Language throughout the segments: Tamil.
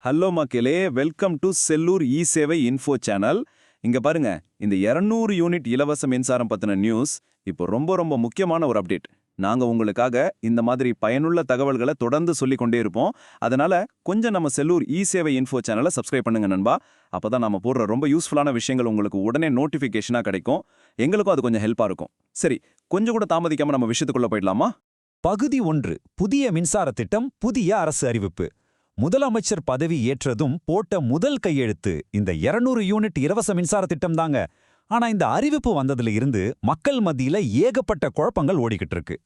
ஹலோ மக்களே, வெல்கம் டு செல்லூர் இ சேவை இன்ஃபோ சேனல். இங்க பாருங்க, இந்த 200 யூனிட் இலவச மின்சாரம் பத்தின நியூஸ் இப்போ ரொம்ப ரொம்ப முக்கியமான ஒரு அப்டேட். நாங்க உங்களுக்காக இந்த மாதிரி பயனுள்ள தகவல்களை தொடர்ந்து சொல்லிக் கொண்டே இருப்போம். அதனால கொஞ்சம் நம்ம செல்லூர் இ சேவை இன்ஃபோ சேனலை சப்ஸ்கிரைப் பண்ணுங்க நண்பா. அப்பதான் நம்ம போடுற ரொம்ப யூஸ்ஃபுல்லான விஷயங்கள் உங்களுக்கு உடனே நோட்டிஃபிகேஷனா கிடைக்கும். எங்களுக்கும் அது கொஞ்சம் ஹெல்ப்பா இருக்கும். சரி, கொஞ்சம் கூட தாமதிக்காம நம்ம விஷயத்துக்குள்ள போயிடலாமா? பகுதி 1. புதிய மின்சார திட்டம், புதிய அரசு அறிவிப்பு. முதலமைச்சர் பதவி ஏற்றதும் போட்ட முதல் கையெழுத்து இந்த 200 யூனிட் இலவச மின்சார திட்டம் தாங்க. ஆனா இந்த அறிவிப்பு வந்ததுல இருந்து மக்கள் மத்தியில ஏகப்பட்ட குழப்பங்கள் ஓடிக்கிட்டு இருக்கு.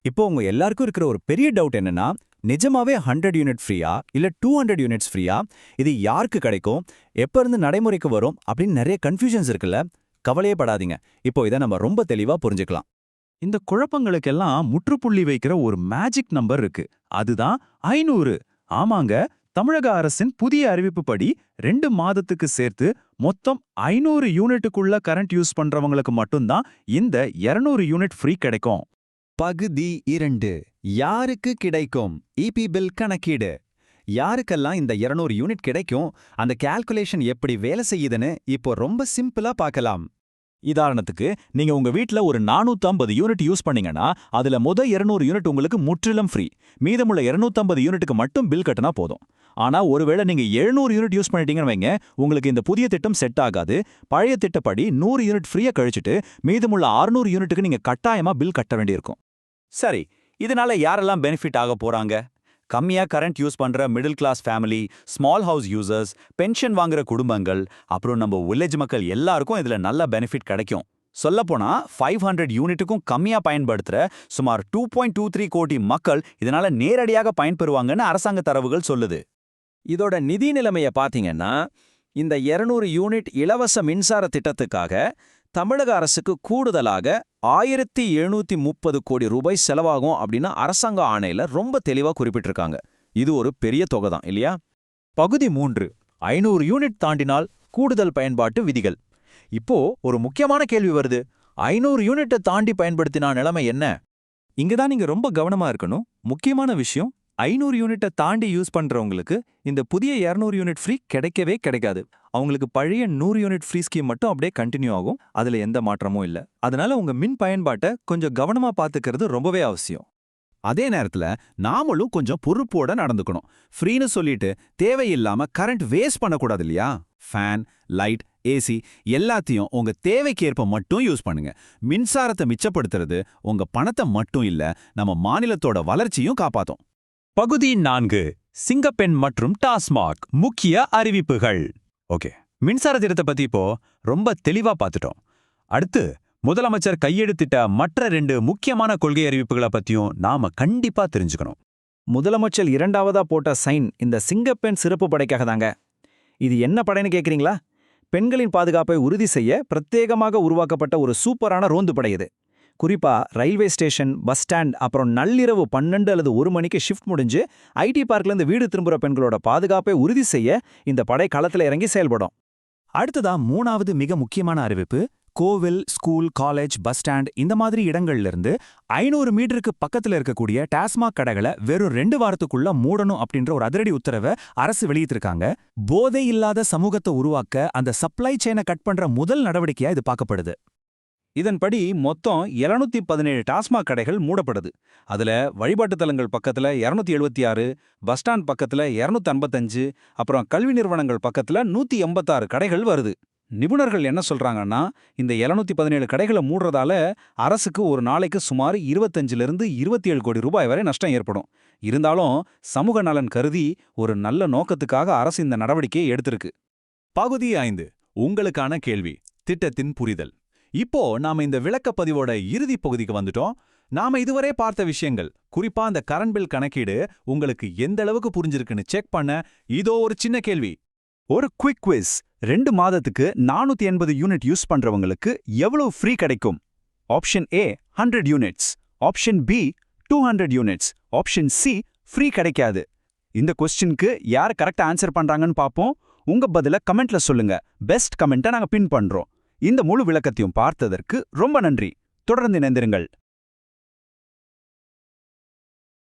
இப்போ உங்க எல்லாருக்கும் இருக்கிற ஒரு பெரிய டவுட் என்னன்னா, நிஜமாவே 100 யூனிட் ஃப்ரீயா இல்ல 200 யூனிட்ஸ் ஃப்ரீயா, இது யாருக்கு கிடைக்கும், எப்ப இருந்து நடைமுறைக்கு வரும் அப்படின்னு நிறைய கன்ஃபியூஷன்ஸ் இருக்குல்ல. கவலையே படாதீங்க, இப்போ இதை நம்ம ரொம்ப தெளிவா புரிஞ்சுக்கலாம். இந்த குழப்பங்களுக்கெல்லாம் முற்றுப்புள்ளி வைக்கிற ஒரு மேஜிக் நம்பர் இருக்கு. அதுதான் 500. ஆமாங்க, தமிழக அரசின் புதிய அறிவிப்புப்படி 2 மாதத்துக்கு சேர்த்து மொத்தம் 500 யூனிட்டுக்குள்ள கரண்ட் யூஸ் பண்றவங்களுக்கு மட்டும்தான் இந்த 200 யூனிட் ஃப்ரீ கிடைக்கும். பகுதி 2. யாருக்கு கிடைக்கும்? இபி பில் கணக்கீடு. யாருக்கெல்லாம் இந்த 200 யூனிட் கிடைக்கும், அந்த கால்குலேஷன் எப்படி வேலை செய்யுதுன்னு இப்போ ரொம்ப சிம்பிளா பார்க்கலாம். உதாரணத்துக்கு, நீங்க உங்க வீட்ல ஒரு 450 யூனிட் யூஸ் பண்ணீங்கன்னா அதுல 200 யூனிட் உங்களுக்கு முற்றிலும் ஃப்ரீ. மீதமுள்ள 250 யூனிட்டுக்கு மட்டும் பில் கட்டினா போதும். ஆனா ஒருவேளை நீங்க 700 யூனிட் யூஸ் பண்ணிட்டீங்கன்னு வைங்க, உங்களுக்கு இந்த புதிய திட்டம் செட் ஆகாது. பழைய திட்டப்படி 100 யூனிட் ஃப்ரீயா கழிச்சிட்டு மீதமுள்ள 600 யூனிட்டுக்கு நீங்க கட்டாயமா பில் கட்ட வேண்டியிருக்கும். சரி, இதனால யாரெல்லாம் பெனிஃபிட் ஆக போறாங்க? கம்மியா கரண்ட் யூஸ் பண்ற middle class family, small house users, pension வாங்குற குடும்பங்கள், அப்புறம் நம்ம வில்லேஜ் மக்கள் எல்லாருக்கும் இதுல நல்ல பெனிஃபிட் கிடைக்கும். சொல்லப்போனா 500 யூனிட்டுக்கும் கம்மியா பயன்படுத்துற சுமார் 2.23 கோடி மக்கள் இதனால நேரடியாக பயன்பெறுவாங்கன்னு அரசாங்க தரவுகள் சொல்லுது. இதோட நிதி நிலைமையை பார்த்தீங்கன்னா, இந்த 200 யூனிட் இலவச மின்சார திட்டத்துக்காக தமிழக அரசுக்கு கூடுதலாக 1730 கோடி ரூபாய் செலவாகும் அப்படின்னு அரசாங்க ஆணையில ரொம்ப தெளிவா குறிப்பிட்டிருக்காங்க. இது ஒரு பெரிய தொகை தான் இல்லையா? பகுதி 3. 500 யூனிட் தாண்டினால் கூடுதல் பயன்பாட்டு விதிகள். இப்போ ஒரு முக்கியமான கேள்வி வருது. 500 யூனிட்டை தாண்டி பயன்படுத்தினா நிலைமை என்ன? இங்கதான் நீங்க ரொம்ப கவனமா இருக்கணும். முக்கியமான விஷயம், 500 யூனிட்டை தாண்டி யூஸ் பண்றவங்களுக்கு இந்த புதிய 200 யூனிட் ஃப்ரீ கிடைக்கவே கிடைக்காது. அவங்களுக்கு பழைய 100 யூனிட் ஃப்ரீ ஸ்கீம் மட்டும் அப்படியே கண்டினியூ ஆகும். அதுல எந்த மாற்றமும் இல்ல. அதனால உங்க மின் பயன்பாட்டை கொஞ்சம் கவனமா பாத்துக்கிறது ரொம்பவே அவசியம். அதே நேரத்துல நாமளும் கொஞ்சம் பொறுப்போட நடந்துக்கணும். ஃப்ரீன்னு சொல்லிட்டு தேவையில்லாம கரண்ட் வேஸ்ட் பண்ணக்கூடாது இல்லையா? ஃபேன், லைட், ஏசி எல்லாத்தையும் உங்க தேவைக்கேற்ப மட்டும் யூஸ் பண்ணுங்க. மின்சாரத்தை மிச்சப்படுத்துறது உங்க பணத்தை மட்டும் இல்ல, நம்ம மாநிலத்தோட வளர்ச்சியும் காப்பாத்தும். பகுதி 4. சிங்கப்பெண் மற்றும் டாஸ்மாக் முக்கிய அறிவிப்புகள். ஓகே, மின்சார திட்டத்தை பத்தி இப்போ ரொம்ப தெளிவா பார்த்துட்டோம். அடுத்து முதலமைச்சர் கையெழுத்திட்ட மற்ற 2 முக்கியமான கொள்கை அறிவிப்புகளை பத்தியும் நாம கண்டிப்பா தெரிஞ்சுக்கணும். முதலமைச்சர் 2ஆவதா போட்ட சைன் இந்த சிங்கப்பெண் சிறப்பு படைக்காக தாங்க. இது என்ன படைன்னு கேட்குறீங்களா? பெண்களின் பாதுகாப்பை உறுதி செய்ய பிரத்யேகமாக உருவாக்கப்பட்ட ஒரு சூப்பரான ரோந்து படை இது. குறிப்பா ரயில்வே ஸ்டேஷன், பஸ் ஸ்டாண்ட், அப்புறம் நள்ளிரவு 12 அல்லது 1 மணிக்கு ஷிஃப்ட் முடிஞ்சு ஐடி பார்க்லேருந்து வீடு திரும்புற பெண்களோட பாதுகாப்பை உறுதி செய்ய இந்த படை களத்தில் இறங்கி செயல்படும். அடுத்ததா 3வது மிக முக்கியமான அறிவிப்பு, கோவில், ஸ்கூல், காலேஜ், பஸ் ஸ்டாண்ட் இந்த மாதிரி இடங்கள்ல இருந்து 500 மீட்டருக்கு பக்கத்துல இருக்கக்கூடிய டாஸ்மாக் கடைகளை வெறும் 2 வாரத்துக்குள்ள மூடணும் அப்படின்ற ஒரு அதிரடி உத்தரவை அரசு வெளியிட்டிருக்காங்க. போதை இல்லாத சமூகத்தை உருவாக்க அந்த சப்ளை செயினை கட் பண்ற முதல் நடவடிக்கையா இது பார்க்கப்படுது. இதன்படி மொத்தம் 717 டாஸ்மாக் கடைகள் மூடப்படுது. அதுல வழிபாட்டு தலங்கள் பக்கத்துல 276, பஸ் ஸ்டாண்ட் பக்கத்துல 255, அப்புறம் கல்வி நிறுவனங்கள் பக்கத்துல 186 கடைகள் வருது. நிபுணர்கள் என்ன சொல்றாங்கன்னா, இந்த 717 கடைகளை மூடுறதால அரசுக்கு ஒரு நாளைக்கு சுமார் 25லிருந்து 27 கோடி ரூபாய் வரை நஷ்டம் ஏற்படும். இருந்தாலும் சமூக நலன் கருதி ஒரு நல்ல நோக்கத்துக்காக அரசு இந்த நடவடிக்கையை எடுத்திருக்கு. பகுதி 5. உங்களுக்கான கேள்வி, திட்டத்தின் புரிதல். இப்போ நாம இந்த விளக்கப்பதிவோட இறுதி பகுதிக்கு வந்துட்டோம். நாம இதுவரை பார்த்த விஷயங்கள், குறிப்பா அந்த கரண்ட் பில் கணக்கீடு உங்களுக்கு எந்த அளவுக்கு புரிஞ்சிருக்குன்னு செக் பண்ண இதோ ஒரு சின்ன கேள்வி. ஒரு குவிக் குவிஸ். 2 மாதத்துக்கு 480 யூனிட் யூஸ் பண்றவங்களுக்கு எவ்வளவு ஃப்ரீ கிடைக்கும்? Option A 100 units, option B 200 units, option C free கிடைக்காது. இந்த கொஸ்டினுக்கு யார் கரெக்டா ஆன்சர் பண்றாங்கன்னு பாப்போம். உங்க பதில கமெண்ட்ல சொல்லுங்க. பெஸ்ட் கமெண்ட்டை நாங்க பின் பண்றோம். இந்த முழு விளக்கத்தையும் பார்த்ததற்கு ரொம்ப நன்றி. தொடர்ந்து இணைந்திருங்கள்.